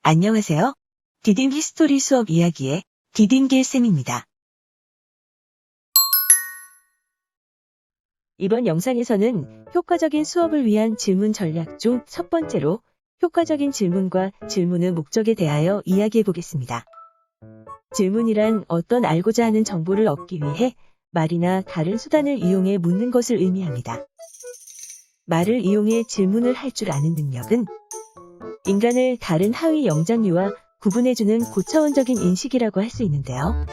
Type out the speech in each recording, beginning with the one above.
안녕하세요. 디딤 히스토리 수업 이야기의 디딤길 쌤입니다. 이번 영상에서는 효과적인 수업을 위한 질문 전략 중 첫 번째로 효과적인 질문과 질문의 목적에 대하여 이야기해 보겠습니다. 질문이란 어떤 알고자 하는 정보를 얻기 위해 말이나 다른 수단을 이용해 묻는 것을 의미합니다. 말을 이용해 질문을 할 줄 아는 능력은 인간을 다른 하위 영장류와 구분해주는 고차원적인 인식이라고 할 수 있는데요.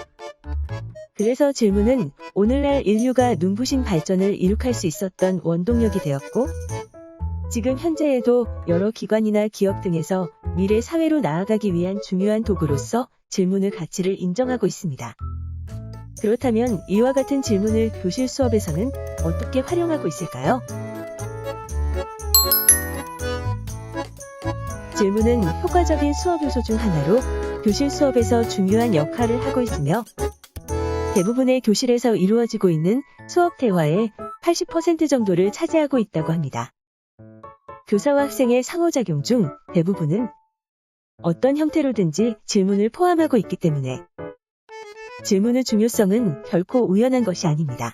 그래서 질문은 오늘날 인류가 눈부신 발전을 이룩할 수 있었던 원동력이 되었고, 지금 현재에도 여러 기관이나 기업 등에서 미래 사회로 나아가기 위한 중요한 도구로서 질문의 가치를 인정하고 있습니다. 그렇다면 이와 같은 질문을 교실 수업에서는 어떻게 활용하고 있을까요? 질문은 효과적인 수업 요소 중 하나로 교실 수업에서 중요한 역할을 하고 있으며 대부분의 교실에서 이루어지고 있는 수업 대화의 80% 정도를 차지하고 있다고 합니다. 교사와 학생의 상호작용 중 대부분은 어떤 형태로든지 질문을 포함하고 있기 때문에 질문의 중요성은 결코 우연한 것이 아닙니다.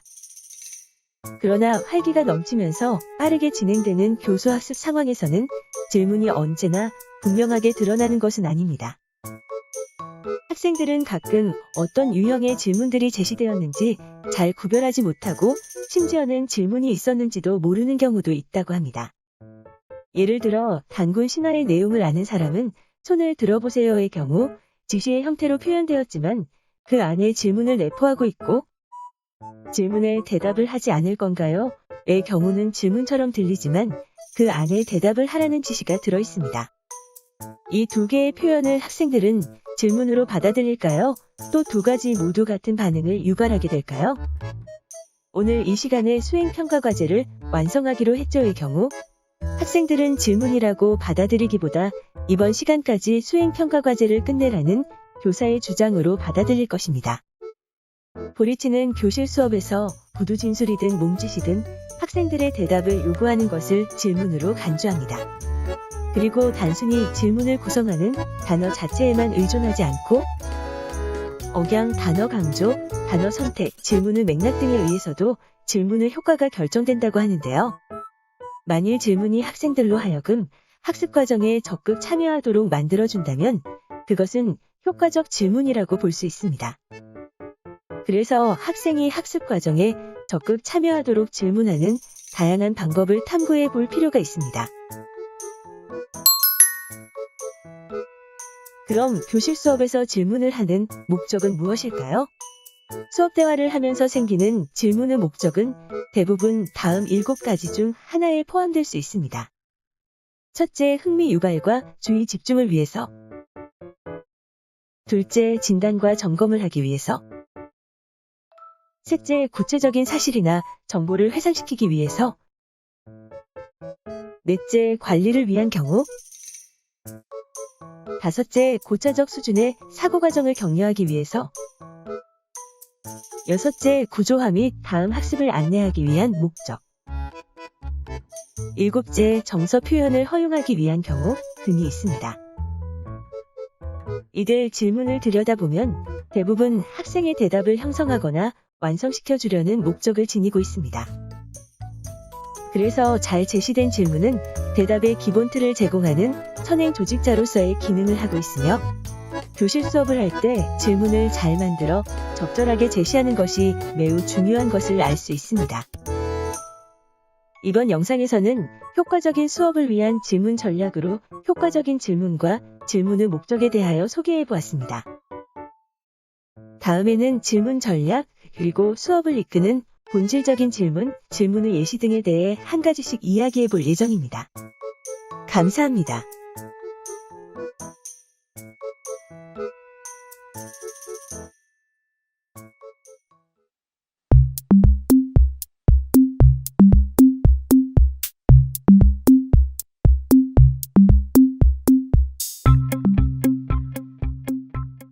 그러나 활기가 넘치면서 빠르게 진행되는 교수학습 상황에서는 질문이 언제나 분명하게 드러나는 것은 아닙니다. 학생들은 가끔 어떤 유형의 질문들이 제시되었는지 잘 구별하지 못하고 심지어는 질문이 있었는지도 모르는 경우도 있다고 합니다. 예를 들어 단군 신화의 내용을 아는 사람은 손을 들어보세요의 경우 지시의 형태로 표현되었지만 그 안에 질문을 내포하고 있고 질문에 대답을 하지 않을 건가요? 의 경우는 질문처럼 들리지만 그 안에 대답을 하라는 지시가 들어있습니다. 이 두 개의 표현을 학생들은 질문으로 받아들일까요? 또 두 가지 모두 같은 반응을 유발하게 될까요? 오늘 이 시간에 수행평가 과제를 완성하기로 했죠의 경우 학생들은 질문이라고 받아들이기보다 이번 시간까지 수행평가 과제를 끝내라는 교사의 주장으로 받아들일 것입니다. 보리치는 교실 수업에서 구두 진술이든 몸짓이든 학생들의 대답을 요구하는 것을 질문으로 간주합니다. 그리고 단순히 질문을 구성하는 단어 자체에만 의존하지 않고 억양, 단어 강조, 단어 선택, 질문의 맥락 등에 의해서도 질문의 효과가 결정된다고 하는데요. 만일 질문이 학생들로 하여금 학습 과정에 적극 참여하도록 만들어준다면 그것은 효과적 질문이라고 볼 수 있습니다. 그래서 학생이 학습 과정에 적극 참여하도록 질문하는 다양한 방법을 탐구해 볼 필요가 있습니다. 그럼 교실 수업에서 질문을 하는 목적은 무엇일까요? 수업 대화를 하면서 생기는 질문의 목적은 대부분 다음 7가지 중 하나에 포함될 수 있습니다. 첫째, 흥미 유발과 주의 집중을 위해서. 둘째, 진단과 점검을 하기 위해서. 셋째, 구체적인 사실이나 정보를 회상시키기 위해서. 넷째, 관리를 위한 경우. 다섯째, 고차적 수준의 사고 과정을 격려하기 위해서. 여섯째, 구조화 및 다음 학습을 안내하기 위한 목적. 일곱째, 정서 표현을 허용하기 위한 경우 등이 있습니다. 이들 질문을 들여다보면 대부분 학생의 대답을 형성하거나 완성시켜주려는 목적을 지니고 있습니다. 그래서 잘 제시된 질문은 대답의 기본 틀을 제공하는 선행 조직자로서의 기능을 하고 있으며 교실 수업을 할 때 질문을 잘 만들어 적절하게 제시하는 것이 매우 중요한 것을 알 수 있습니다. 이번 영상에서는 효과적인 수업을 위한 질문 전략으로 효과적인 질문과 질문의 목적에 대하여 소개해 보았습니다. 다음에는 질문 전략, 그리고 수업을 이끄는 본질적인 질문, 질문의 예시 등에 대해 한 가지씩 이야기해 볼 예정입니다. 감사합니다.